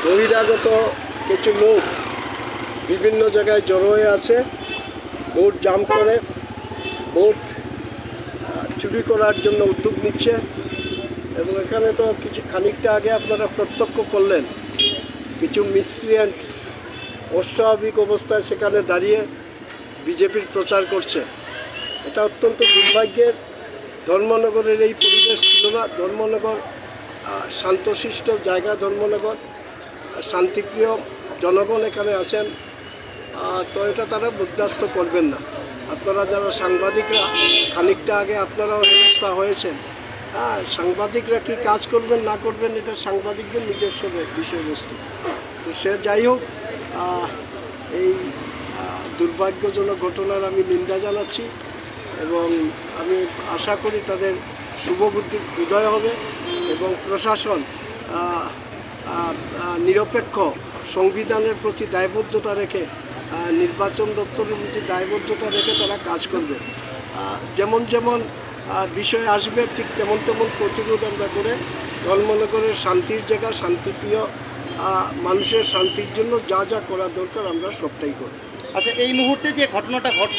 বহিরাগত কিছু লোক বিভিন্ন জায়গায় জড়ো হয়ে আছে, ভোট জাম করে ভোট চুরি করার জন্য উদ্যোগ নিচ্ছে। এবং এখানে তো খানিকটা আগে আপনারা প্রত্যক্ষ করলেন, কিছু মিসক্রিয়েন্ট অস্বাভাবিক অবস্থায় সেখানে দাঁড়িয়ে বিজেপির প্রচার করছে। এটা অত্যন্ত দুর্ভাগ্যের। ধর্মনগরের এই পরিবেশ ছিল না। ধর্মনগর শান্তশিষ্ট জায়গা, ধর্মনগর শান্তিপ্রিয় জনগণ এখানে আছেন। তো এটা তারা বরদাস্ত করবেন না। আপনারা যারা সাংবাদিকরা, খানিকটা আগে আপনারাও হেনস্থা হয়েছেন। সাংবাদিকরা কি কাজ করবেন না করবেন এটা সাংবাদিকদের নিজস্ব বিষয়বস্তু। তো সে যাই হোক, এই দুর্ভাগ্যজনক ঘটনার আমি নিন্দা জানাচ্ছি এবং আমি আশা করি তাদের শুভবুদ্ধির উদয় হবে এবং প্রশাসন নিরপেক্ষ সংবিধানের প্রতি দায়বদ্ধতা রেখে, নির্বাচন দপ্তরের প্রতি দায়বদ্ধতা রেখে তারা কাজ করবে। যেমন যেমন বিষয় আসবে ঠিক তেমন তেমন প্রতিরোধ আমরা করে ধর্মনগরের শান্তির জায়গা, শান্তিপ্রিয় মানুষের শান্তির জন্য যা যা করা দরকার আমরা সবটাই করি। আচ্ছা, এই মুহূর্তে যে ঘটনাটা ঘটলো